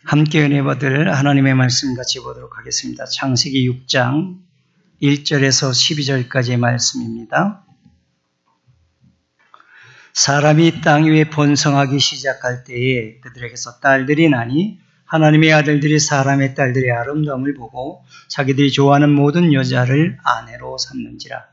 함께 은혜 받을 하나님의 말씀 같이 보도록 하겠습니다. 창세기 6장 1절에서 12절까지의 말씀입니다. 사람이 땅 위에 번성하기 시작할 때에 그들에게서 딸들이 나니 하나님의 아들들이 사람의 딸들의 아름다움을 보고 자기들이 좋아하는 모든 여자를 아내로 삼는지라.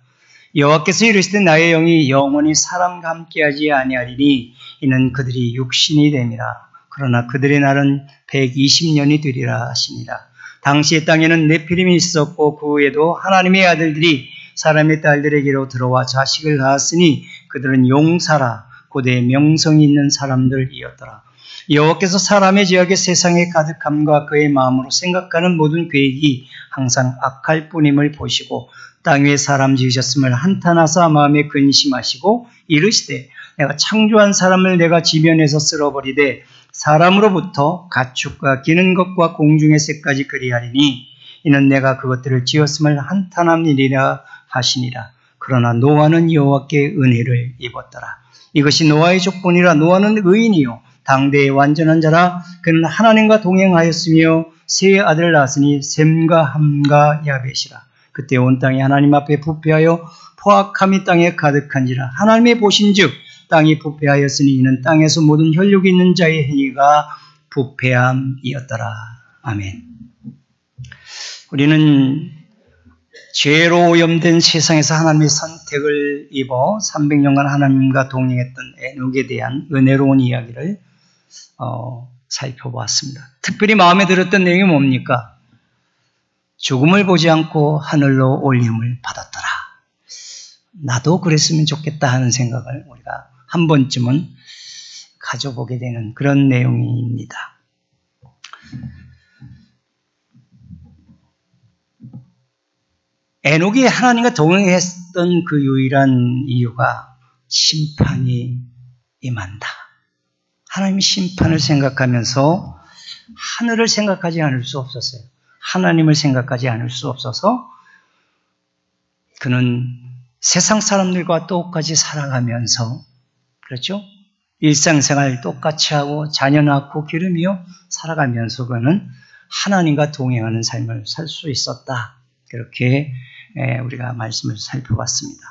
여호와께서 이르시되 나의 영이 영원히 사람과 함께하지 아니하리니 이는 그들이 육신이 됨이라. 그러나 그들의 날은 120년이 되리라 하시니라. 당시의 땅에는 네피림이 있었고 그 후에도 하나님의 아들들이 사람의 딸들에게로 들어와 자식을 낳았으니 그들은 용사라 고대의 명성이 있는 사람들이었더라. 여호와께서 사람의 죄악의 세상에 가득함과 그의 마음으로 생각하는 모든 계획이 항상 악할 뿐임을 보시고 땅 위에 사람 지으셨음을 한탄하사 마음에 근심하시고 이르시되 내가 창조한 사람을 내가 지면에서 쓸어버리되 사람으로부터 가축과 기는 것과 공중의 새까지 그리하리니 이는 내가 그것들을 지었음을 한탄함이니라 하시니라. 그러나 노아는 여호와께 은혜를 입었더라. 이것이 노아의 족본이라. 노아는 의인이요 당대의 완전한 자라. 그는 하나님과 동행하였으며 세 아들을 낳았으니 셈과 함과 야벳이라. 그때 온 땅이 하나님 앞에 부패하여 포악함이 땅에 가득한지라. 하나님의 보신즉 땅이 부패하였으니 이는 땅에서 모든 혈육이 있는 자의 행위가 부패함이었더라. 아멘. 우리는 죄로 오염된 세상에서 하나님의 선택을 입어 300년간 하나님과 동행했던 에녹에 대한 은혜로운 이야기를 살펴보았습니다. 특별히 마음에 들었던 내용이 뭡니까? 죽음을 보지 않고 하늘로 올림을 받았더라. 나도 그랬으면 좋겠다 하는 생각을 우리가 한 번쯤은 가져보게 되는 그런 내용입니다. 에녹이 하나님과 동행했던 그 유일한 이유가 심판이 임한다. 하나님의 심판을 생각하면서 하늘을 생각하지 않을 수 없었어요. 하나님을 생각하지 않을 수 없어서 그는 세상 사람들과 똑같이 살아가면서, 그렇죠? 일상생활 똑같이 하고 자녀 낳고 기르며 살아가면서 그는 하나님과 동행하는 삶을 살 수 있었다. 그렇게 우리가 말씀을 살펴봤습니다.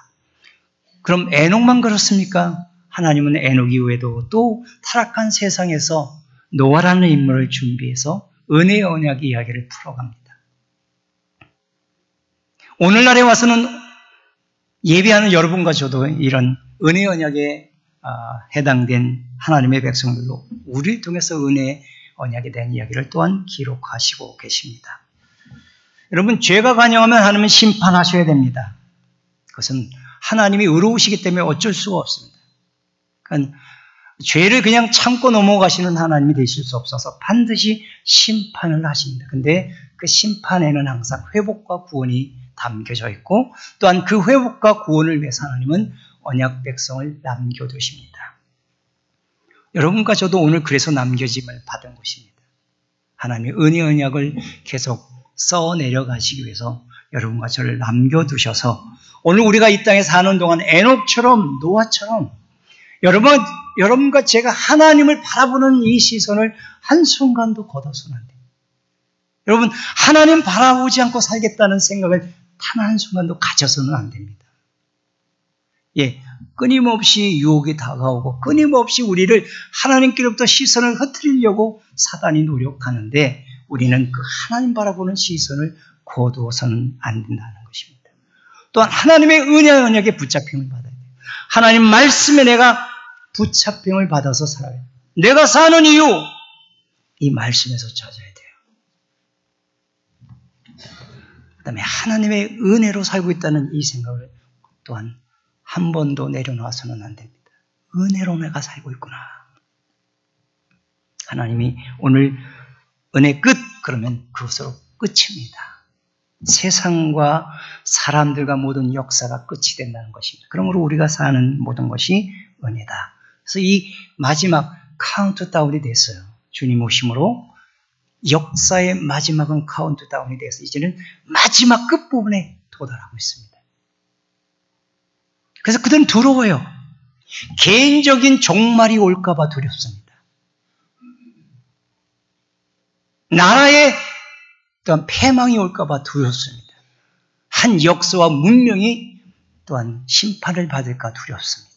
그럼 에녹만 그렇습니까? 하나님은 에녹 이후에도 또 타락한 세상에서 노아라는 인물을 준비해서 은혜의 언약 이야기를 풀어갑니다. 오늘날에 와서는 예배하는 여러분과 저도 이런 은혜의 언약에 해당된 하나님의 백성들로 우리를 통해서 은혜의 언약에 대한 이야기를 또한 기록하시고 계십니다. 여러분, 죄가 관영하면 하나님은 심판하셔야 됩니다. 그것은 하나님이 의로우시기 때문에 어쩔 수가 없습니다. 그러니까 죄를 그냥 참고 넘어가시는 하나님이 되실 수 없어서 반드시 심판을 하십니다. 그런데 그 심판에는 항상 회복과 구원이 담겨져 있고 또한 그 회복과 구원을 위해서 하나님은 언약 백성을 남겨두십니다. 여러분과 저도 오늘 그래서 남겨짐을 받은 것입니다. 하나님의 은혜 언약을 계속 써내려가시기 위해서 여러분과 저를 남겨두셔서 오늘 우리가 이 땅에 사는 동안 에녹처럼 노아처럼 여러분과 제가 하나님을 바라보는 이 시선을 한순간도 걷어서는 안 됩니다. 여러분, 하나님 바라보지 않고 살겠다는 생각을 단 한순간도 가져서는 안 됩니다. 끊임없이 유혹이 다가오고 끊임없이 우리를 하나님께로부터 시선을 흐트리려고 사단이 노력하는데 우리는 그 하나님 바라보는 시선을 거두어서는 안 된다는 것입니다. 또한 하나님의 은혜의 언약에 붙잡힘을 받아야 돼요. 하나님 말씀에 내가 붙잡힘을 받아서 살아야 돼요. 내가 사는 이유, 이 말씀에서 찾아야 돼요. 그 다음에 하나님의 은혜로 살고 있다는 이 생각을 또한 한 번도 내려놓아서는 안 됩니다. 은혜로 내가 살고 있구나. 하나님이 오늘 은혜 끝! 그러면 그것으로 끝입니다. 세상과 사람들과 모든 역사가 끝이 된다는 것입니다. 그러므로 우리가 사는 모든 것이 은혜다. 그래서 이 마지막 카운트다운이 됐어요. 주님 오심으로 역사의 마지막은 카운트다운이 돼서 이제는 마지막 끝부분에 도달하고 있습니다. 그래서 그들은 두려워요. 개인적인 종말이 올까 봐 두렵습니다. 나라에 또한 패망이 올까봐 두렵습니다. 한 역사와 문명이 또한 심판을 받을까 두렵습니다.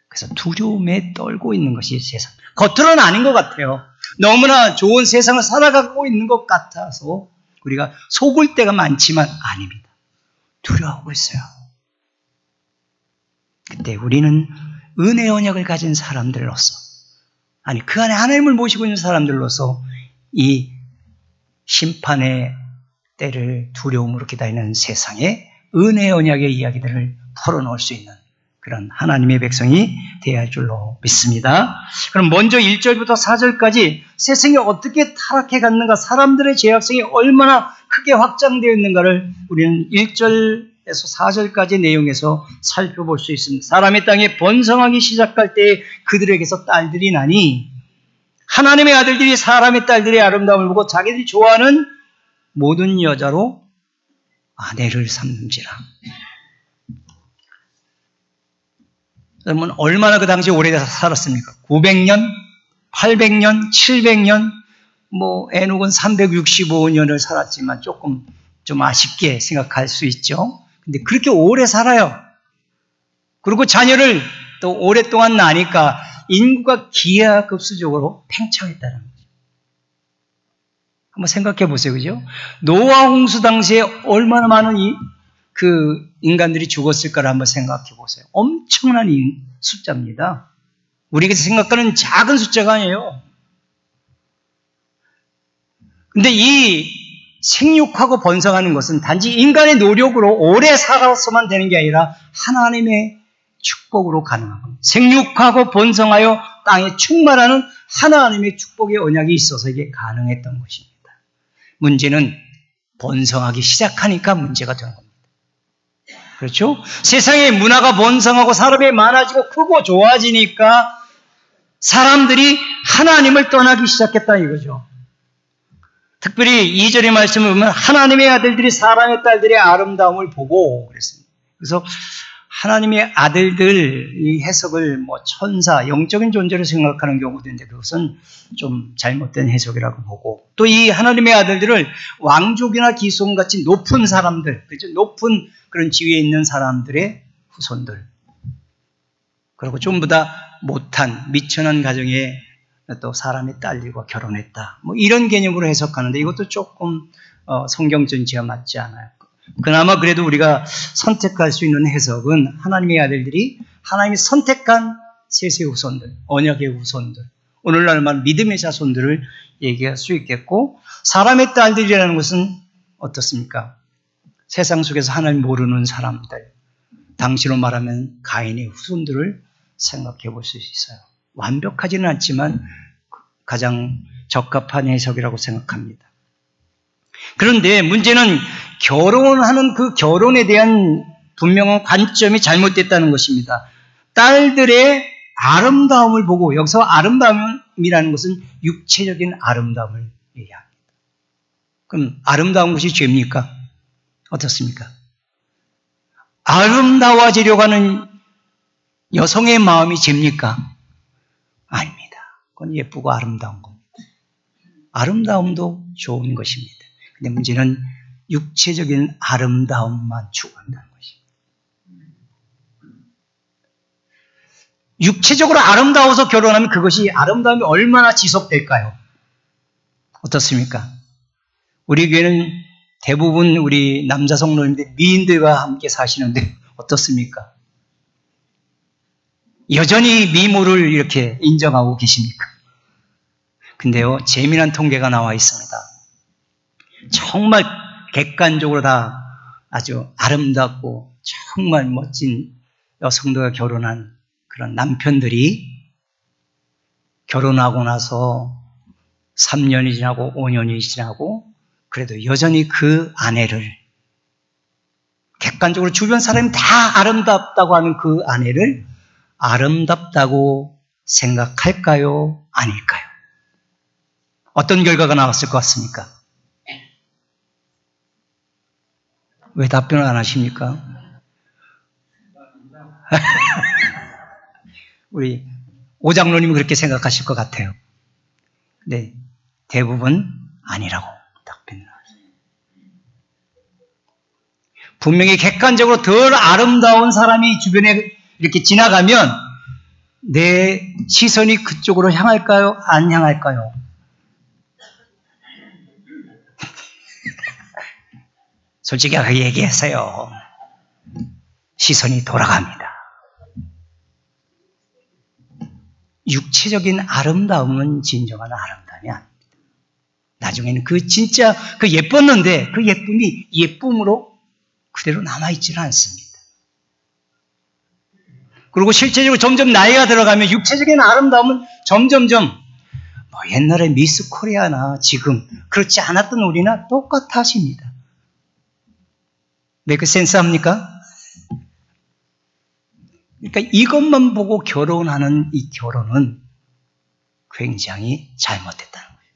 그래서 두려움에 떨고 있는 것이 세상. 겉으로는 아닌 것 같아요. 너무나 좋은 세상을 살아가고 있는 것 같아서 우리가 속을 때가 많지만 아닙니다. 두려워하고 있어요. 그때 우리는 은혜 언약을 가진 사람들로서, 아니 그 안에 하나님을 모시고 있는 사람들로서 이 심판의 때를 두려움으로 기다리는 세상에 은혜 언약의 이야기들을 풀어놓을 수 있는 그런 하나님의 백성이 되어야 할 줄로 믿습니다. 그럼 먼저 1절부터 4절까지 세상이 어떻게 타락해 갔는가, 사람들의 죄악성이 얼마나 크게 확장되어 있는가를 우리는 1절에서 4절까지 내용에서 살펴볼 수 있습니다. 사람의 땅에 번성하기 시작할 때 그들에게서 딸들이 나니 하나님의 아들들이 사람의 딸들의 아름다움을 보고 자기들이 좋아하는 모든 여자로 아내를 삼는지라. 여러분 얼마나 그 당시에 오래 살았습니까? 900년, 800년, 700년, 에녹은 365년을 살았지만 조금 좀 아쉽게 생각할 수 있죠. 근데 그렇게 오래 살아요. 그리고 자녀를 또 오랫동안 낳으니까 인구가 기하급수적으로 팽창했다는 거죠. 한번 생각해 보세요. 그죠? 노아 홍수 당시에 얼마나 많은 그 인간들이 죽었을까를 한번 생각해 보세요. 엄청난 숫자입니다. 우리가 생각하는 작은 숫자가 아니에요. 근데 이 생육하고 번성하는 것은 단지 인간의 노력으로 오래 살아서만 되는 게 아니라 하나님의 축복으로 가능한 겁니다. 생육하고 번성하여 땅에 충만하는 하나님의 축복의 언약이 있어서 이게 가능했던 것입니다. 문제는 번성하기 시작하니까 문제가 되는 겁니다. 그렇죠? 세상의 문화가 번성하고 사람이 많아지고 크고 좋아지니까 사람들이 하나님을 떠나기 시작했다 이거죠. 특별히 2절의 말씀을 보면 하나님의 아들들이 사람의 딸들의 아름다움을 보고 그랬습니다. 그래서 하나님의 아들들 이 해석을 천사, 영적인 존재로 생각하는 경우도 있는데 그것은 좀 잘못된 해석이라고 보고 또 이 하나님의 아들들을 왕족이나 기손같이 높은 사람들, 그렇죠? 높은 그런 지위에 있는 사람들의 후손들 그리고 전부 다 못한 미천한 가정에 또 사람의 딸들과 결혼했다. 이런 개념으로 해석하는데 이것도 조금 성경 전체와 맞지 않아요. 그나마 그래도 우리가 선택할 수 있는 해석은 하나님의 아들들이 하나님이 선택한 셋의 후손들, 언약의 후손들, 오늘날 말 믿음의 자손들을 얘기할 수 있겠고 사람의 딸들이라는 것은 어떻습니까? 세상 속에서 하나님 모르는 사람들, 당시로 말하면 가인의 후손들을 생각해 볼 수 있어요. 완벽하지는 않지만 가장 적합한 해석이라고 생각합니다. 그런데 문제는 결혼하는 그 결혼에 대한 분명한 관점이 잘못됐다는 것입니다. 딸들의 아름다움을 보고 여기서 아름다움이라는 것은 육체적인 아름다움을 얘기합니다. 그럼 아름다운 것이 죄입니까? 어떻습니까? 아름다워지려고 하는 여성의 마음이 죄입니까? 아닙니다. 그건 예쁘고 아름다운 겁니다. 아름다움도 좋은 것입니다. 근데 문제는 육체적인 아름다움만 추구한다는 것입니다. 육체적으로 아름다워서 결혼하면 그것이 아름다움이 얼마나 지속될까요? 어떻습니까? 우리 교회는 대부분 우리 남자 성도님들 미인들과 함께 사시는데 어떻습니까? 여전히 미모를 이렇게 인정하고 계십니까? 근데요, 재미난 통계가 나와 있습니다. 정말 객관적으로 다 아주 아름답고 정말 멋진 여성들과 결혼한 그런 남편들이 결혼하고 나서 3년이 지나고 5년이 지나고 그래도 여전히 그 아내를 객관적으로 주변 사람이 다 아름답다고 하는 그 아내를 아름답다고 생각할까요? 아닐까요? 어떤 결과가 나왔을 것 같습니까? 왜 답변을 안 하십니까? 우리 오장로님은 그렇게 생각하실 것 같아요. 네, 대부분 아니라고 답변을 하세요. 분명히 객관적으로 덜 아름다운 사람이 주변에 이렇게 지나가면 내 시선이 그쪽으로 향할까요? 안 향할까요? 솔직하게 얘기하세요. 시선이 돌아갑니다. 육체적인 아름다움은 진정한 아름다움이 아닙니다. 나중에는 진짜 예뻤는데 그 예쁨이 예쁨으로 그대로 남아있지는 않습니다. 그리고 실제적으로 점점 나이가 들어가면 육체적인 아름다움은 점점점 옛날에 미스 코리아나 지금 그렇지 않았던 우리나 똑같아 하십니다. 메이크 센스 합니까? 그러니까 이것만 보고 결혼하는 이 결혼은 굉장히 잘못됐다는 거예요.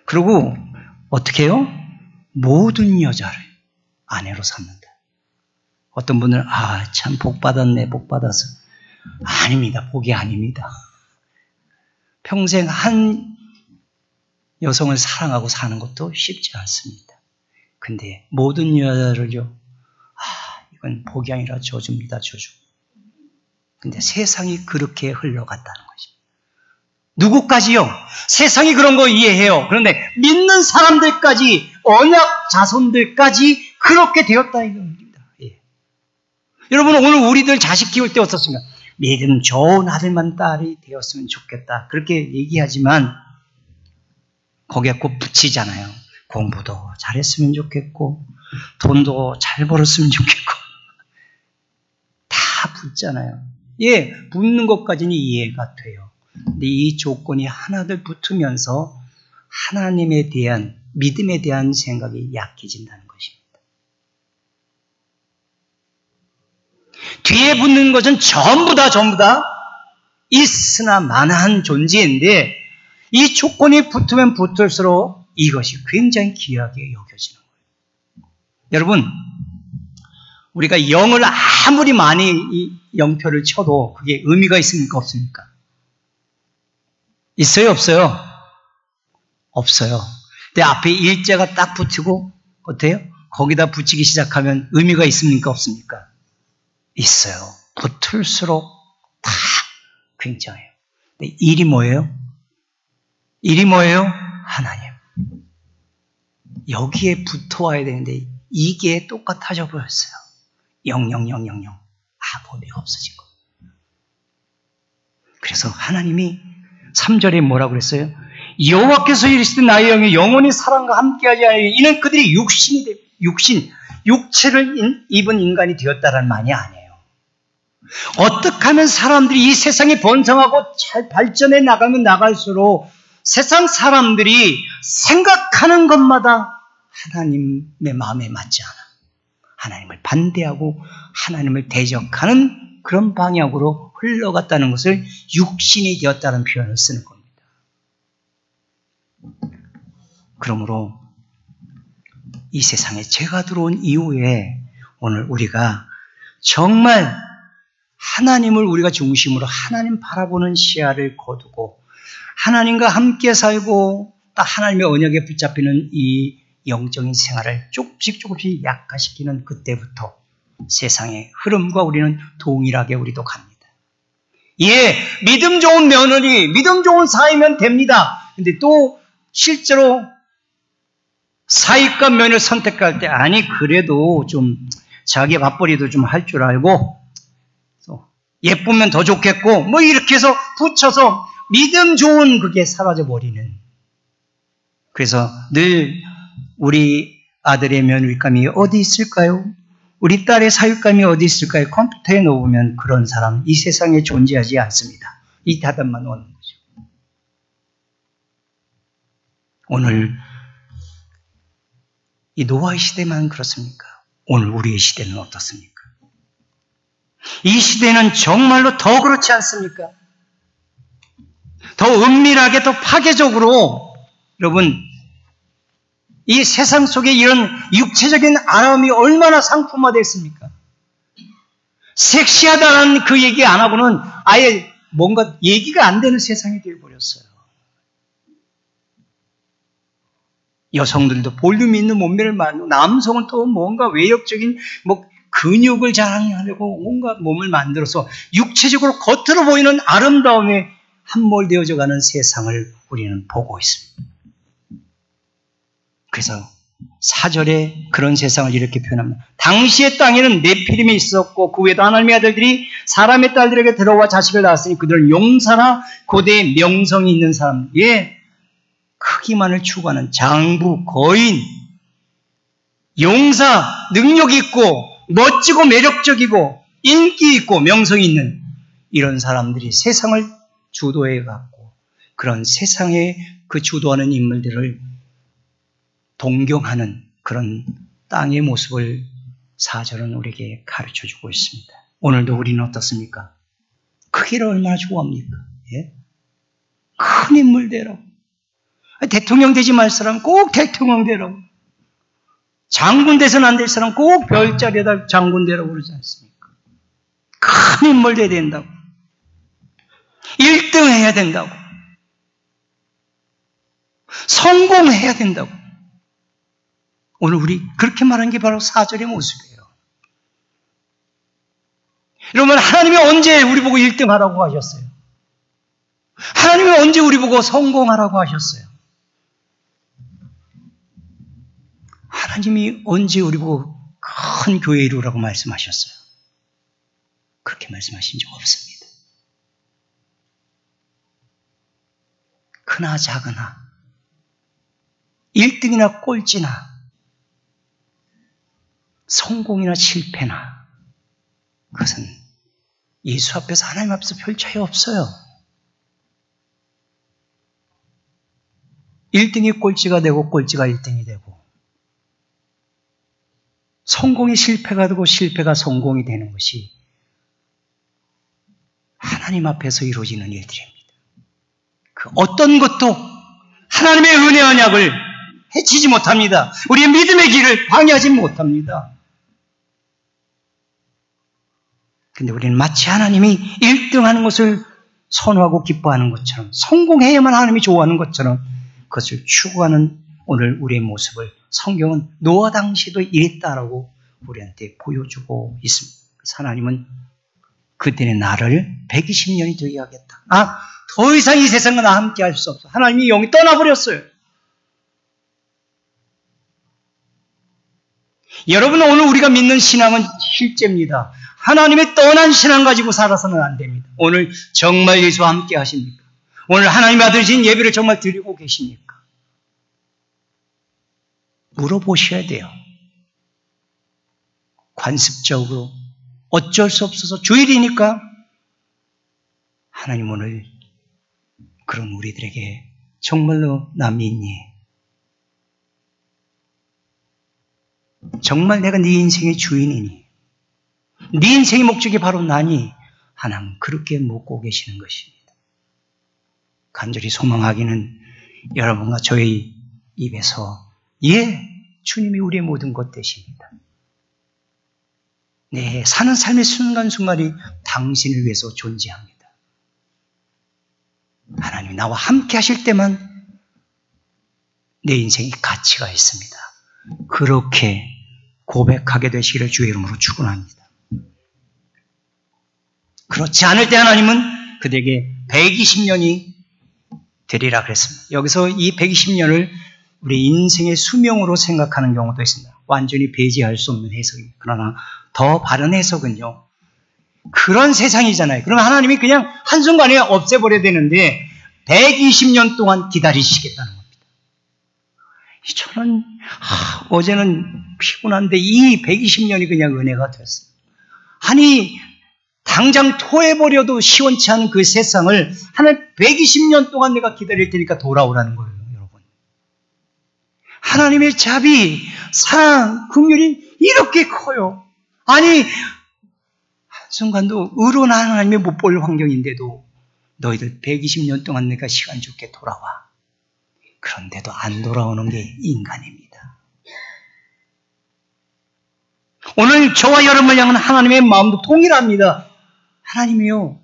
그리고 어떻게 해요? 모든 여자를 아내로 삼는다. 어떤 분들은 참 복 받았네, 복 받아서. 아닙니다. 복이 아닙니다. 평생 한 여성을 사랑하고 사는 것도 쉽지 않습니다. 근데 모든 여자를요, 이건 복이 아니라 저주입니다, 저주. 근데 세상이 그렇게 흘러갔다는 것입니다. 누구까지요? 세상이 그런 거 이해해요. 그런데 믿는 사람들까지, 언약 자손들까지 그렇게 되었다 이겁니다. 예. 여러분, 오늘 우리들 자식 키울 때 어떻습니까? 믿음 좋은 아들만 딸이 되었으면 좋겠다. 그렇게 얘기하지만 거기에 꼭 붙이잖아요. 공부도 잘했으면 좋겠고 돈도 잘 벌었으면 좋겠고 다 붙잖아요. 예, 붙는 것까지는 이해가 돼요. 근데 이 조건이 하나둘 붙으면서 하나님에 대한 믿음에 대한 생각이 약해진다는 것입니다. 뒤에 붙는 것은 전부 다 있으나 마나한 존재인데 이 조건이 붙으면 붙을수록 이것이 굉장히 귀하게 여겨지는 거예요. 여러분, 우리가 0을 아무리 많이 이 0표를 쳐도 그게 의미가 있습니까? 없습니까? 있어요? 없어요? 없어요. 근데 앞에 일자가 딱 붙이고 어때요? 거기다 붙이기 시작하면 의미가 있습니까? 없습니까? 있어요. 붙을수록 다 굉장해요. 근데 일이 뭐예요? 일이 뭐예요? 하나님. 여기에 붙어와야 되는데 이게 똑같아져 보였어요. 0. 범위가 없어진 거예요. 그래서 하나님이 3절에 뭐라고 그랬어요? 여호와께서 이르시되 나의 영이 영원히 사람과 함께하지 아니하니 이는 그들이 육체를 입은 인간이 되었다라는 말이 아니에요. 어떻게 하면 사람들이 이 세상이 번성하고 잘 발전해 나가면 나갈수록 세상 사람들이 생각하는 것마다 하나님의 마음에 맞지 않아. 하나님을 반대하고 하나님을 대적하는 그런 방향으로 흘러갔다는 것을 육신이 되었다는 표현을 쓰는 겁니다. 그러므로 이 세상에 죄가 들어온 이후에 오늘 우리가 정말 하나님을 우리가 중심으로 하나님 바라보는 시야를 거두고 하나님과 함께 살고 딱 하나님의 언약에 붙잡히는 이 영적인 생활을 조금씩 약화시키는 그때부터 세상의 흐름과 우리는 동일하게 우리도 갑니다. 예, 믿음 좋은 며느리, 믿음 좋은 사위면 됩니다. 근데 또 실제로 사위과 며느리를 선택할 때 아니 그래도 좀 자기 맞벌이도 좀 할 줄 알고 예쁘면 더 좋겠고 뭐 이렇게 해서 붙여서 믿음 좋은 그게 사라져버리는. 그래서 늘 우리 아들의 며느리감이 어디 있을까요? 우리 딸의 사육감이 어디 있을까요? 컴퓨터에 놓으면 그런 사람 이 세상에 존재하지 않습니다. 이 대답만 오는 거죠. 오늘 이 노아의 시대만 그렇습니까? 오늘 우리의 시대는 어떻습니까? 이 시대는 정말로 더 그렇지 않습니까? 더 은밀하게, 더 파괴적으로 여러분 이 세상 속에 이런 육체적인 아름이 얼마나 상품화됐습니까? 섹시하다는 그 얘기 안 하고는 아예 뭔가 얘기가 안 되는 세상이 되어버렸어요. 여성들도 볼륨 있는 몸매를 만들고, 남성은 또 뭔가 외역적인 근육을 자랑하려고 온갖 몸을 만들어서 육체적으로 겉으로 보이는 아름다움에 함몰되어져 가는 세상을 우리는 보고 있습니다. 그래서 4절에 그런 세상을 이렇게 표현합니다. 당시의 땅에는 네피림이 있었고 그 외에도 하나님의 아들들이 사람의 딸들에게 들어와 자식을 낳았으니 그들은 용사나 고대의 명성이 있는 사람, 크기만을 추구하는 장부, 거인, 용사, 능력 있고 멋지고 매력적이고 인기 있고 명성이 있는 이런 사람들이 세상을 주도해 갖고 그런 세상에 그 주도하는 인물들을 동경하는 그런 땅의 모습을 4절은 우리에게 가르쳐주고 있습니다. 오늘도 우리는 어떻습니까? 크기를 얼마나 좋아합니까? 큰 인물 되라고. 대통령 되지 말 사람 꼭 대통령 되라고. 장군 돼서는 안 될 사람 꼭 별자리에다 장군 되라고 그러지 않습니까? 큰 인물 돼야 된다고. 1등 해야 된다고. 성공해야 된다고. 오늘 우리 그렇게 말한 게 바로 4절의 모습이에요. 여러분, 하나님이 언제 우리 보고 1등 하라고 하셨어요? 하나님이 언제 우리 보고 성공하라고 하셨어요? 하나님이 언제 우리 보고 큰 교회 이루라고 말씀하셨어요? 그렇게 말씀하신 적 없습니다. 크나 작으나 1등이나 꼴찌나 성공이나 실패나 그것은 예수 앞에서 하나님 앞에서 별 차이 없어요. 1등이 꼴찌가 되고 꼴찌가 1등이 되고 성공이 실패가 되고 실패가 성공이 되는 것이 하나님 앞에서 이루어지는 일들입니다. 그 어떤 것도 하나님의 은혜 언약을 해치지 못합니다. 우리의 믿음의 길을 방해하지 못합니다. 근데 우리는 마치 하나님이 1등하는 것을 선호하고 기뻐하는 것처럼 성공해야만 하나님이 좋아하는 것처럼 그것을 추구하는 오늘 우리의 모습을 성경은 노아 당시도 이랬다라고 우리한테 보여주고 있습니다. 그래서 하나님은 그때의 나를 120년이 되게 하겠다. 더 이상 이 세상과 나 함께 할 수 없어. 하나님이 영이 떠나버렸어요. 여러분, 오늘 우리가 믿는 신앙은 실제입니다. 하나님의 떠난 신앙 가지고 살아서는 안 됩니다. 오늘 정말 예수와 함께 하십니까? 오늘 하나님의 아들이신 예배를 정말 드리고 계십니까? 물어보셔야 돼요. 관습적으로 어쩔 수 없어서 주일이니까 하나님 오늘 그런 우리들에게 정말로 나 믿니? 정말 내가 네 인생의 주인이니? 네 인생의 목적이 바로 나니? 하나님 그렇게 묻고 계시는 것입니다. 간절히 소망하기는 여러분과 저의 입에서 주님이 우리의 모든 것 되십니다. 사는 삶의 순간순간이 당신을 위해서 존재합니다. 하나님이 나와 함께 하실 때만 내 인생이 가치가 있습니다. 그렇게 고백하게 되시기를 주의 이름으로 축원합니다. 그렇지 않을 때 하나님은 그들에게 120년이 되리라 그랬습니다. 여기서 이 120년을 우리 인생의 수명으로 생각하는 경우도 있습니다. 완전히 배제할 수 없는 해석입니다. 그러나 더 바른 해석은요. 그런 세상이잖아요. 그러면 하나님이 그냥 한순간에 없애버려야 되는데 120년 동안 기다리시겠다는 겁니다. 저는 어제는 피곤한데 이 120년이 그냥 은혜가 됐어요. 아니 당장 토해버려도 시원치 않은 그 세상을 하나님 120년 동안 내가 기다릴 테니까 돌아오라는 거예요. 여러분. 하나님의 자비, 사랑, 긍휼이 이렇게 커요. 아니 한순간도 의로운 하나님의 못 볼 환경인데도 너희들 120년 동안 내가 시간 줄게 돌아와. 그런데도 안 돌아오는 게 인간입니다. 오늘 저와 여러분을 향한 하나님의 마음도 동일합니다. 하나님이요,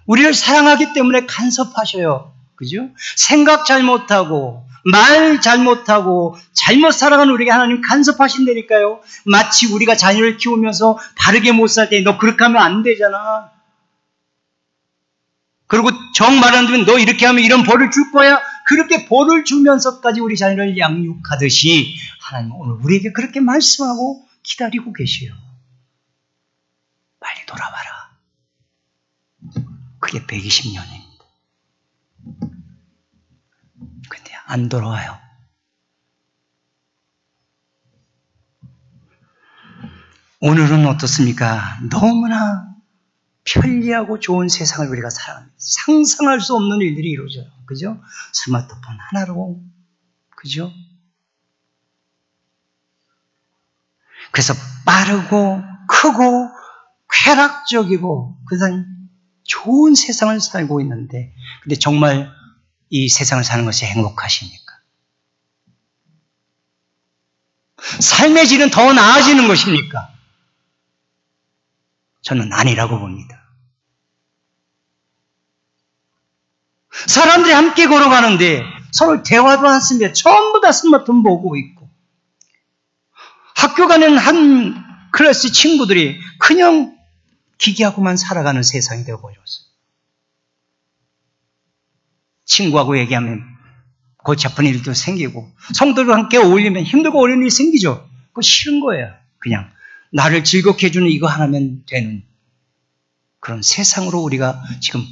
우리를 사랑하기 때문에 간섭하셔요. 그죠? 생각 잘 못하고 말 잘못하고 잘못 살아가는 우리에게 하나님 간섭하신다니까요. 마치 우리가 자녀를 키우면서 바르게 못 살 때 너 그렇게 하면 안 되잖아. 그리고 정 말 안 되면 너 이렇게 하면 이런 벌을 줄 거야. 그렇게 벌을 주면서까지 우리 자녀를 양육하듯이 하나님은 오늘 우리에게 그렇게 말씀하고 기다리고 계시요. 빨리 돌아와라. 그게 120년입니다. 근데 안 돌아와요. 오늘은 어떻습니까? 너무나 편리하고 좋은 세상을 우리가 살아갑니다. 상상할 수 없는 일들이 이루어져요. 그죠? 스마트폰 하나로. 그죠? 그래서 빠르고 크고 쾌락적이고 그다음 좋은 세상을 살고 있는데 근데 정말 이 세상을 사는 것이 행복하십니까? 삶의 질은 더 나아지는 것입니까? 저는 아니라고 봅니다. 사람들이 함께 걸어가는데 서로 대화도 않습니다. 전부 다 스마트폰 보고 있고 학교 가는 한 클래스 친구들이 그냥 기기하고만 살아가는 세상이 되어버렸어요. 친구하고 얘기하면 골치 아픈 일도 생기고 성도들과 함께 어울리면 힘들고 어려운 일이 생기죠. 그거 싫은 거예요. 그냥 나를 즐겁게 해주는 이거 하나면 되는 그런 세상으로 우리가 지금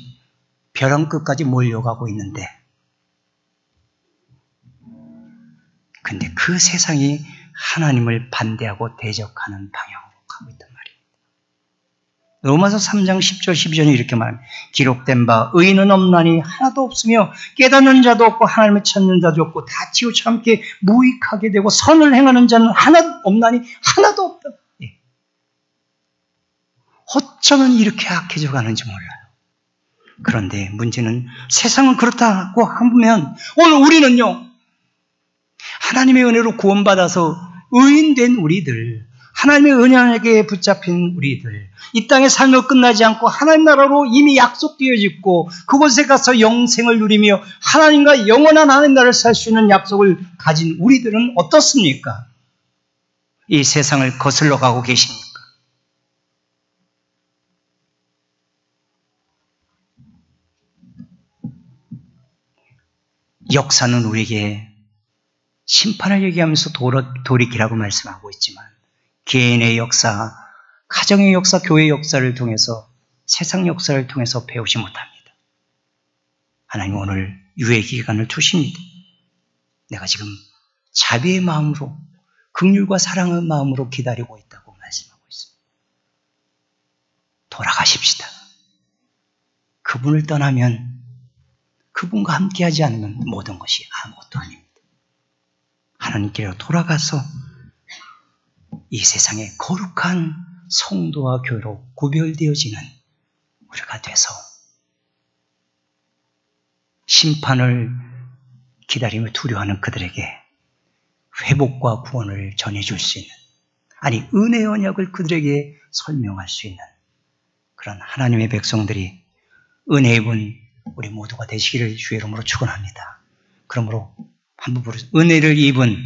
벼랑 끝까지 몰려가고 있는데 근데 그 세상이 하나님을 반대하고 대적하는 방향으로 가고 있단 말입니다. 로마서 3장 10절 12절에 이렇게 말합니다. 기록된 바 의인은 없나니 하나도 없으며 깨닫는 자도 없고 하나님을 찾는 자도 없고 다 치우쳐 함께 무익하게 되고 선을 행하는 자는 하나도 없나니 하나도 없다. 예. 어쩌면 이렇게 악해져 가는지 몰라요. 그런데 문제는 세상은 그렇다고 하면 오늘 우리는요. 하나님의 은혜로 구원받아서 의인된 우리들 하나님의 은혜에게 붙잡힌 우리들 이 땅의 삶을 끝나지 않고 하나님 나라로 이미 약속되어 있고 그곳에 가서 영생을 누리며 하나님과 영원한 하나님 나라를 살 수 있는 약속을 가진 우리들은 어떻습니까? 이 세상을 거슬러 가고 계십니까? 역사는 우리에게 심판을 얘기하면서 돌이키라고 말씀하고 있지만 개인의 역사, 가정의 역사, 교회의 역사를 통해서 세상 역사를 통해서 배우지 못합니다. 하나님 오늘 유예 기간을 두십니다. 내가 지금 자비의 마음으로 긍휼과 사랑의 마음으로 기다리고 있다고 말씀하고 있습니다. 돌아가십시다. 그분을 떠나면 그분과 함께하지 않으면 모든 것이 아무것도 아닙니다. 하나님께로 돌아가서 이 세상의 거룩한 성도와 교회로 구별되어지는 우리가 돼서 심판을 기다리며 두려워하는 그들에게 회복과 구원을 전해줄 수 있는 아니 은혜의 언약을 그들에게 설명할 수 있는 그런 하나님의 백성들이 은혜 입은 우리 모두가 되시기를 주의 이름으로 축원합니다. 그러므로 한번 부르죠. 은혜를 입은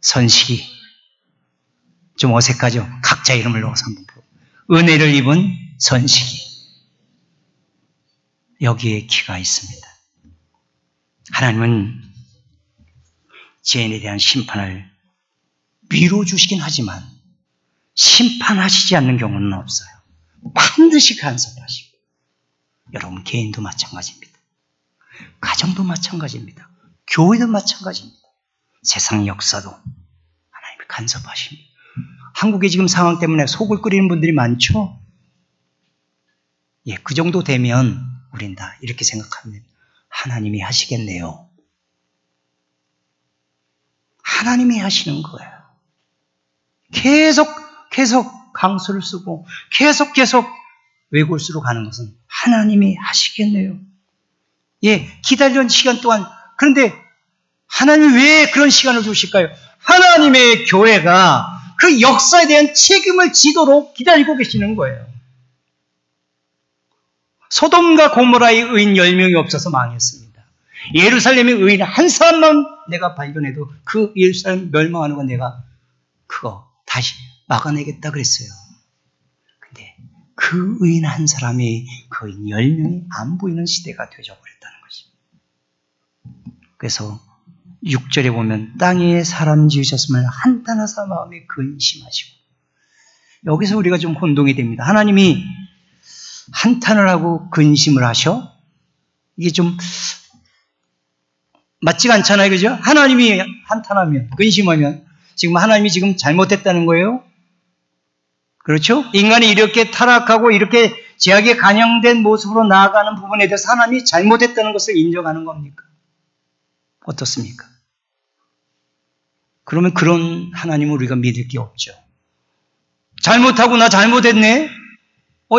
선식이 좀 어색하죠. 각자 이름을 넣어서 한번 부르죠. 은혜를 입은 선식이 여기에 기가 있습니다. 하나님은 죄인에 대한 심판을 미뤄주시긴 하지만 심판하시지 않는 경우는 없어요. 반드시 간섭하시고 여러분 개인도 마찬가지입니다. 가정도 마찬가지입니다. 교회도 마찬가지입니다. 세상 역사도 하나님이 간섭하십니다. 한국의 지금 상황 때문에 속을 끓이는 분들이 많죠? 예, 그 정도 되면 우린 다 이렇게 생각합니다. 하나님이 하시겠네요. 하나님이 하시는 거예요. 계속 강수를 쓰고 계속 외골수로 가는 것은 하나님이 하시겠네요. 예, 기다리는 시간 동안 그런데 하나님이 왜 그런 시간을 주실까요? 하나님의 교회가 그 역사에 대한 책임을 지도록 기다리고 계시는 거예요. 소돔과 고모라의 의인 10명이 없어서 망했습니다. 예루살렘의 의인 한 사람만 내가 발견해도 그 예루살렘 멸망하는 거 내가 그거 다시 막아내겠다 그랬어요. 근데 그 의인 한 사람이 거의 10명이 안 보이는 시대가 되어버렸다는 것입니다. 그래서 6절에 보면 땅 위에 사람 지으셨음을 한탄하사 마음에 근심하시고, 여기서 우리가 좀 혼동이 됩니다. 하나님이 한탄을 하고 근심을 하셔? 이게 좀 맞지가 않잖아요. 그죠? 하나님이 한탄하면, 근심하면 지금 하나님이 지금 잘못했다는 거예요? 그렇죠? 인간이 이렇게 타락하고 이렇게 죄악에 간영된 모습으로 나아가는 부분에 대해서 하나님이 잘못했다는 것을 인정하는 겁니까? 어떻습니까? 그러면 그런 하나님을 우리가 믿을 게 없죠. 잘못하고 나 잘못했네?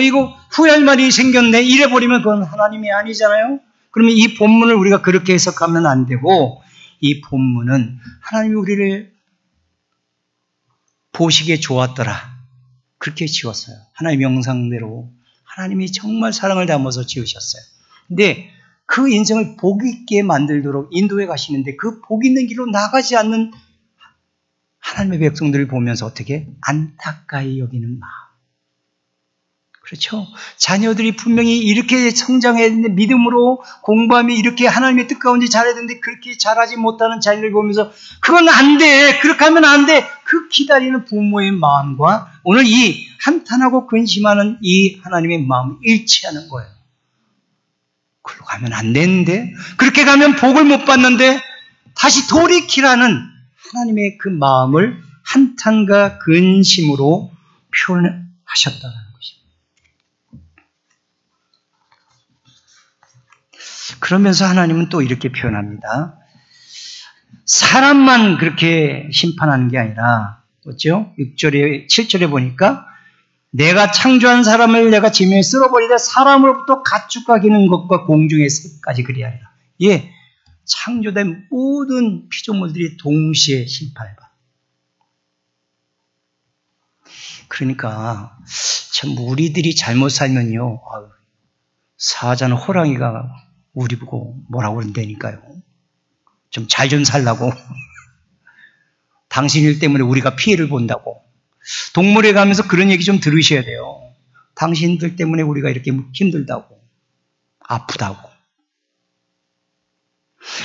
이거 후회할 말이 생겼네? 이래버리면 그건 하나님이 아니잖아요? 그러면 이 본문을 우리가 그렇게 해석하면 안 되고, 이 본문은 하나님이 우리를 보시기에 좋았더라, 그렇게 지었어요. 하나님의 형상대로 하나님이 정말 사랑을 담아서 지으셨어요. 근데 그 인생을 복 있게 만들도록 인도해 가시는데 그 복 있는 길로 나가지 않는 하나님의 백성들을 보면서 어떻게 안타까이 여기는 마음. 그렇죠? 자녀들이 분명히 이렇게 성장해야 되는데, 믿음으로 공부하며 이렇게 하나님의 뜻 가운데 잘해야 되는데 그렇게 잘하지 못하는 자녀를 보면서 그건 안 돼, 그렇게 하면 안 돼, 그 기다리는 부모의 마음과 오늘 이 한탄하고 근심하는 이 하나님의 마음이 일치하는 거예요. 그걸로 가면 안 되는데, 그렇게 가면 복을 못 받는데, 다시 돌이키라는 하나님의 그 마음을 한탄과 근심으로 표현하셨다는 것입니다. 그러면서 하나님은 또 이렇게 표현합니다. 사람만 그렇게 심판하는 게 아니라, 그렇죠? 6절에, 7절에 보니까 내가 창조한 사람을 내가 지면에 쓸어버리되 사람으로부터 가축하기는 것과 공중의 새까지 그리하리라. 예, 창조된 모든 피조물들이 동시에 심판을 받아요. 그러니까 참 우리들이 잘못 살면요, 사자는 호랑이가 우리 보고 뭐라고 그런다니까요. 좀 잘 좀 살라고. 당신 일 때문에 우리가 피해를 본다고. 동물에 가면서 그런 얘기 좀 들으셔야 돼요. 당신들 때문에 우리가 이렇게 힘들다고, 아프다고.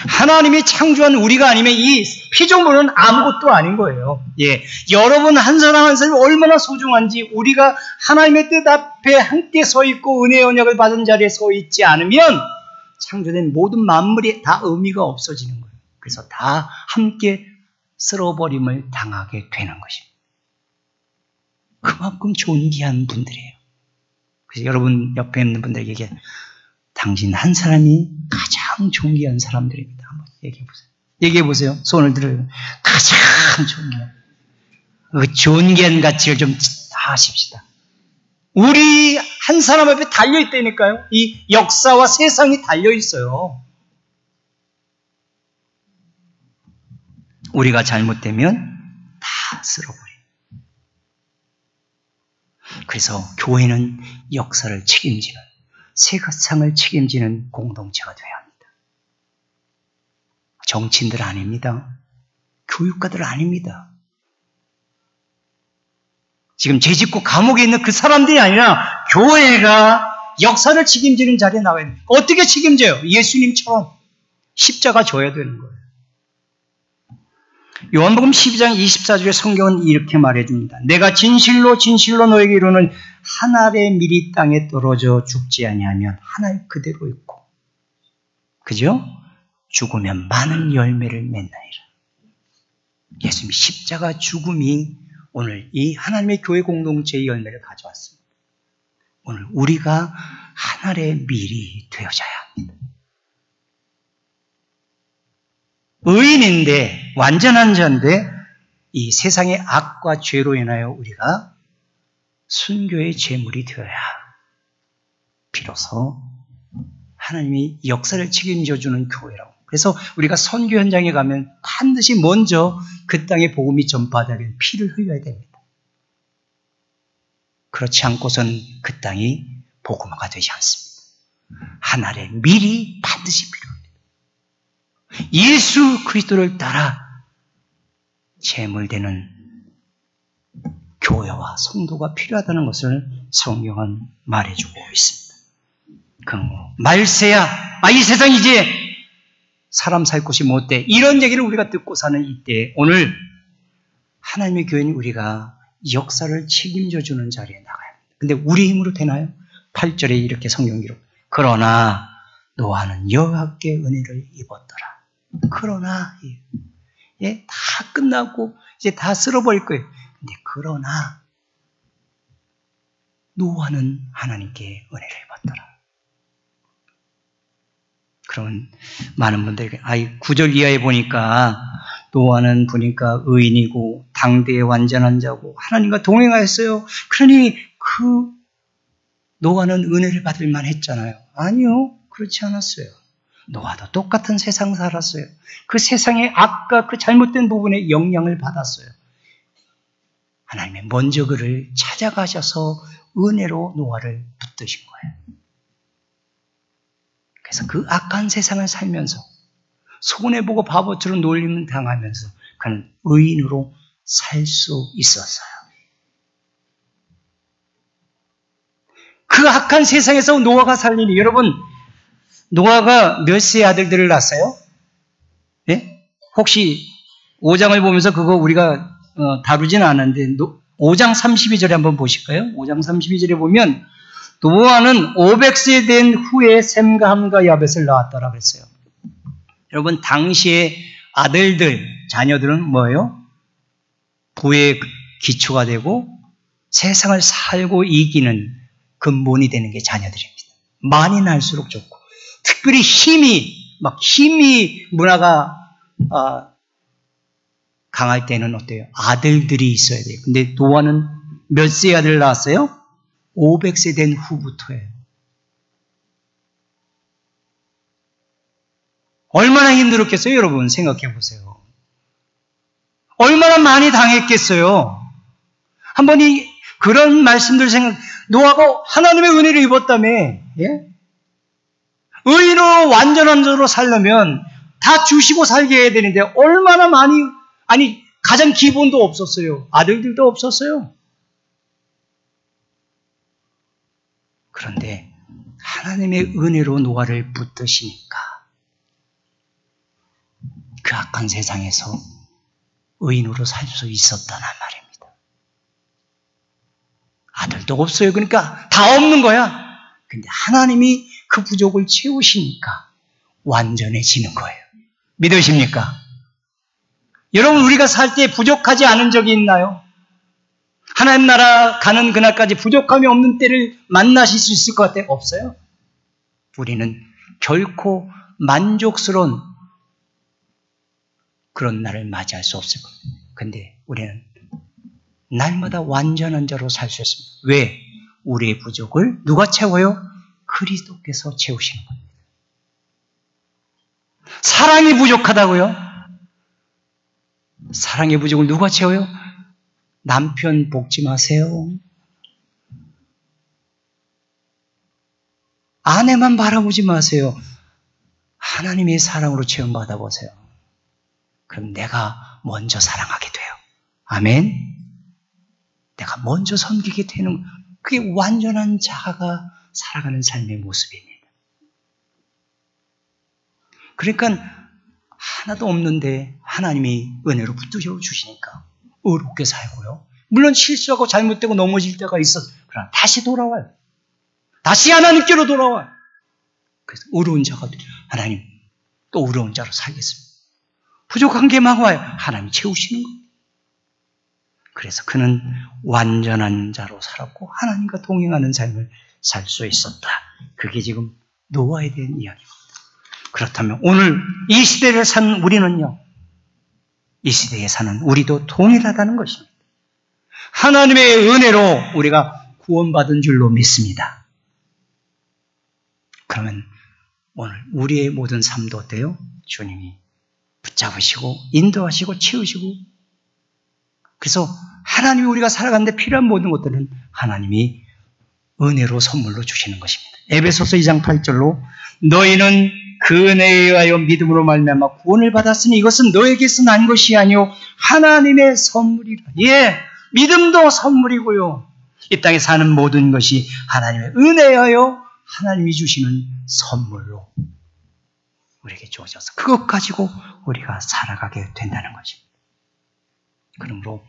하나님이 창조한 우리가 아니면 이 피조물은 아무것도 아닌 거예요. 예, 여러분 한 사람 한 사람이 얼마나 소중한지, 우리가 하나님의 뜻 앞에 함께 서 있고 은혜의 언약을 받은 자리에 서 있지 않으면 창조된 모든 만물이 다 의미가 없어지는 거예요. 그래서 다 함께 쓸어버림을 당하게 되는 것입니다. 그만큼 존귀한 분들이에요. 그래서 여러분 옆에 있는 분들에게 얘기해, 당신 한 사람이 가장 존귀한 사람들입니다. 한번 얘기해보세요. 얘기해보세요. 손을 들어요. 가장 존귀한. 그 존귀한 가치를 좀 하십시다. 우리 한 사람 앞에 달려있다니까요. 이 역사와 세상이 달려있어요. 우리가 잘못되면 다 쓸어버려요. 그래서 교회는 역사를 책임지는, 세상을 책임지는 공동체가 되어야 합니다. 정치인들 아닙니다. 교육가들 아닙니다. 지금 죄짓고 감옥에 있는 그 사람들이 아니라 교회가 역사를 책임지는 자리에 나와야 됩니다. 어떻게 책임져요? 예수님처럼 십자가 져야 되는 거예요. 요한복음 12장 24절에 성경은 이렇게 말해줍니다. 내가 진실로 진실로 너에게 이르노니 한 알의 밀이 땅에 떨어져 죽지 아니하면 한 알 그대로 있고, 그죠? 죽으면 많은 열매를 맺나이라. 예수님의 십자가 죽음이 오늘 이 하나님의 교회 공동체의 열매를 가져왔습니다. 오늘 우리가 한 알의 밀이 되어져야 합니다. 의인인데, 완전한 자인데 이 세상의 악과 죄로 인하여 우리가 순교의 제물이 되어야 비로소 하나님이 역사를 책임져주는 교회라고. 그래서 우리가 선교 현장에 가면 반드시 먼저 그 땅에 복음이 전파되면 피를 흘려야 됩니다. 그렇지 않고선 그 땅이 복음화가 되지 않습니다. 한 알의 밀이 반드시 필요합니다. 예수 그리스도를 따라 제물되는 교회와 성도가 필요하다는 것을 성경은 말해주고 있습니다. 말세야, 이 세상 이제 사람 살 곳이 못 돼. 이런 얘기를 우리가 듣고 사는 이때 오늘 하나님의 교회는 우리가 역사를 책임져 주는 자리에 나가요. 근데 우리 힘으로 되나요? 8절에 이렇게 성경 기록. 그러나 노아는 여호와께 은혜를 입었더라. 그러나 다 끝나고 이제 다 쓸어버릴 거예요. 근데 그러나 노아는 하나님께 은혜를 입었더라. 그러면 많은 분들이 9절 이하에 보니까 노아는 보니까 의인이고 당대의 완전한 자고 하나님과 동행하였어요. 그러니 그 노아는 은혜를 받을 만했잖아요. 아니요. 그렇지 않았어요. 노아도 똑같은 세상 살았어요. 그 세상의 악과 그 잘못된 부분에 영향을 받았어요. 하나님이 먼저 그를 찾아가셔서 은혜로 노아를 붙드신 거예요. 그래서 그 악한 세상을 살면서 손해보고 바보처럼 놀림을 당하면서 그는 의인으로 살 수 있었어요. 그 악한 세상에서 노아가 살리니 여러분 노아가 몇 세의 아들들을 낳았어요? 예? 혹시 5장을 보면서 그거 우리가 다루지는 않았는데 5장 32절에 한번 보실까요? 5장 32절에 보면 노아는 500세 된 후에 셈과 함과 야벳을 낳았다라고 했어요. 여러분 당시의 아들들, 자녀들은 뭐예요? 부의 기초가 되고 세상을 살고 이기는 근본이 되는 게 자녀들입니다. 많이 날수록 좋고 특별히 힘이 문화가 강할 때는 어때요? 아들들이 있어야 돼요. 근데 노아는 몇 세의 아들을 낳았어요? 500세 된 후부터예요. 얼마나 힘들었겠어요, 여러분? 생각해 보세요. 얼마나 많이 당했겠어요. 한번 그런 말씀들 노아가 하나님의 은혜를 입었다며, 예? 의인으로 완전한 자로 살려면 다 주시고 살게 해야 되는데 얼마나 많이, 가장 기본도 없었어요. 아들들도 없었어요. 그런데 하나님의 은혜로 노아를 붙드시니까 그 악한 세상에서 의인으로 살 수 있었다는 말입니다. 아들도 없어요. 그러니까 다 없는 거야. 근데 하나님이 그 부족을 채우시니까 완전해지는 거예요. 믿으십니까? 여러분 우리가 살 때 부족하지 않은 적이 있나요? 하나님 나라 가는 그날까지 부족함이 없는 때를 만나실 수 있을 것 같아요? 없어요? 우리는 결코 만족스러운 그런 날을 맞이할 수 없을 겁니다. 근데 우리는 날마다 완전한 자로 살 수 있습니다. 왜? 우리의 부족을 누가 채워요? 그리스도께서 채우시는 겁니다. 사랑이 부족하다고요? 사랑의 부족을 누가 채워요? 남편 볶지 마세요. 아내만 바라보지 마세요. 하나님의 사랑으로 체험받아 보세요. 그럼 내가 먼저 사랑하게 돼요. 아멘? 내가 먼저 섬기게 되는, 그게 완전한 자가 살아가는 삶의 모습입니다. 그러니까 하나도 없는데 하나님이 은혜로 붙들어 주시니까 의롭게 살고요. 물론 실수하고 잘못되고 넘어질 때가 있어서 그러나 다시 돌아와요. 다시 하나님께로 돌아와요. 그래서 의로운 자가 하나님 또 의로운 자로 살겠습니다. 부족한 게 막 와요. 하나님 채우시는 거예요. 그래서 그는 완전한 자로 살았고 하나님과 동행하는 삶을 살 수 있었다. 그게 지금 노아에 대한 이야기입니다. 그렇다면 오늘 이 시대를 산 우리는요. 이 시대에 사는 우리도 동일하다는 것입니다. 하나님의 은혜로 우리가 구원받은 줄로 믿습니다. 그러면 오늘 우리의 모든 삶도 어때요? 주님이 붙잡으시고 인도하시고 채우시고 그래서 하나님이 우리가 살아가는데 필요한 모든 것들은 하나님이 은혜로 선물로 주시는 것입니다. 에베소서 2장 8절로 너희는 그 은혜에 의하여 믿음으로 말미암아 구원을 받았으니 이것은 너에게서 난 것이 아니요 하나님의 선물이라. 예, 믿음도 선물이고요. 이 땅에 사는 모든 것이 하나님의 은혜에 의하여 하나님이 주시는 선물로 우리에게 주어져서 그것 가지고 우리가 살아가게 된다는 거죠. 그러므로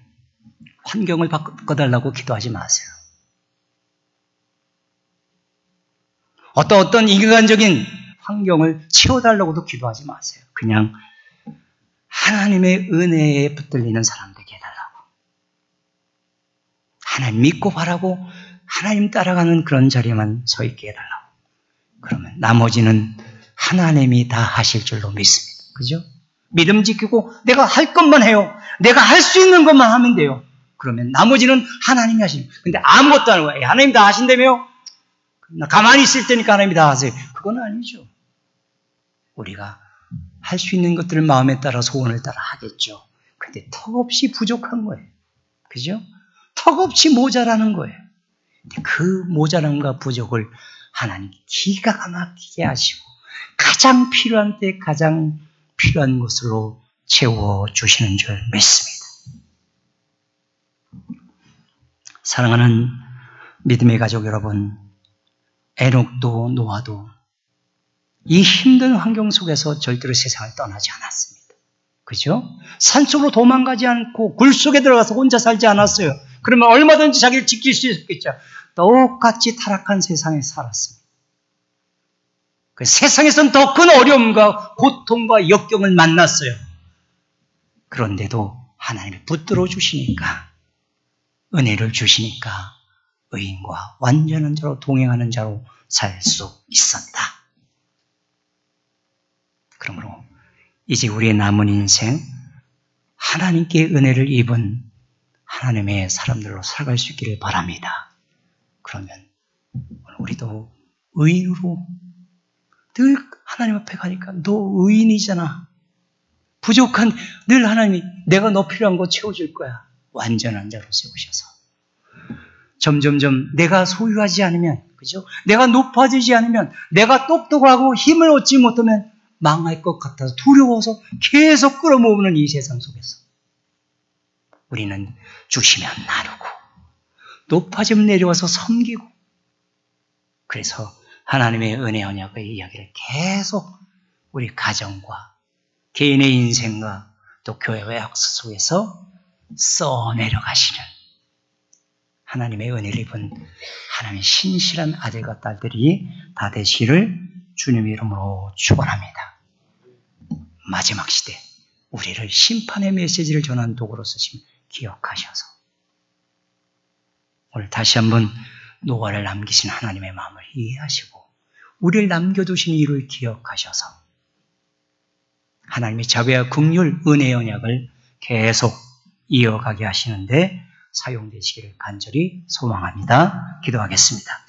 환경을 바꿔달라고 기도하지 마세요. 어떤 인간적인 환경을 채워달라고도 기도하지 마세요. 그냥 하나님의 은혜에 붙들리는 사람 되게 해달라고. 하나님 믿고 바라고 하나님 따라가는 그런 자리에만 서 있게 해달라고. 그러면 나머지는 하나님이 다 하실 줄로 믿습니다. 그죠? 믿음 지키고 내가 할 것만 해요. 내가 할 수 있는 것만 하면 돼요. 그러면 나머지는 하나님이 하시는 거예요. 근데 아무것도 안 하는 거예요. 하나님 다 하신다며? 나 가만히 있을 테니까 하나님이 다 하세요. 그건 아니죠. 우리가 할 수 있는 것들을 마음에 따라 소원을 따라 하겠죠. 근데 턱없이 부족한 거예요. 그죠? 턱없이 모자라는 거예요. 근데 그 모자람과 부족을 하나님 기가 막히게 하시고 가장 필요한 때 가장 필요한 것으로 채워주시는 줄 믿습니다. 사랑하는 믿음의 가족 여러분, 에녹도 노아도 이 힘든 환경 속에서 절대로 세상을 떠나지 않았습니다. 그죠? 산속으로 도망가지 않고 굴 속에 들어가서 혼자 살지 않았어요. 그러면 얼마든지 자기를 지킬 수 있겠죠. 똑같이 타락한 세상에 살았습니다. 그 세상에서는 더 큰 어려움과 고통과 역경을 만났어요. 그런데도 하나님이 붙들어 주시니까, 은혜를 주시니까 의인과 완전한 자로 동행하는 자로 살 수 있었다. 그러므로 이제 우리의 남은 인생 하나님께 은혜를 입은 하나님의 사람들로 살아갈 수 있기를 바랍니다. 그러면 우리도 의인으로 늘 하나님 앞에 가니까 너 의인이잖아. 부족한 늘 하나님이 내가 너 필요한 거 채워줄 거야. 완전한 자로 세우셔서 점점점 내가 소유하지 않으면, 그죠? 내가 높아지지 않으면, 내가 똑똑하고 힘을 얻지 못하면 망할 것 같아서 두려워서 계속 끌어모으는 이 세상 속에서 우리는 주시면 나누고 높아지면 내려와서 섬기고, 그래서 하나님의 은혜 언약의 이야기를 계속 우리 가정과 개인의 인생과 또 교회의 역사 속에서 써내려 가시는 하나님의 은혜를 입은 하나님의 신실한 아들과 딸들이 다 되시기를 주님의 이름으로 축원합니다. 마지막 시대 우리를 심판의 메시지를 전하는 도구로 쓰시면 기억하셔서 오늘 다시 한번 노아를 남기신 하나님의 마음을 이해하시고 우리를 남겨두신 이를 기억하셔서 하나님의 자비와 긍휼, 은혜의 언약을 계속 이어가게 하시는데 사용되시기를 간절히 소망합니다. 기도하겠습니다.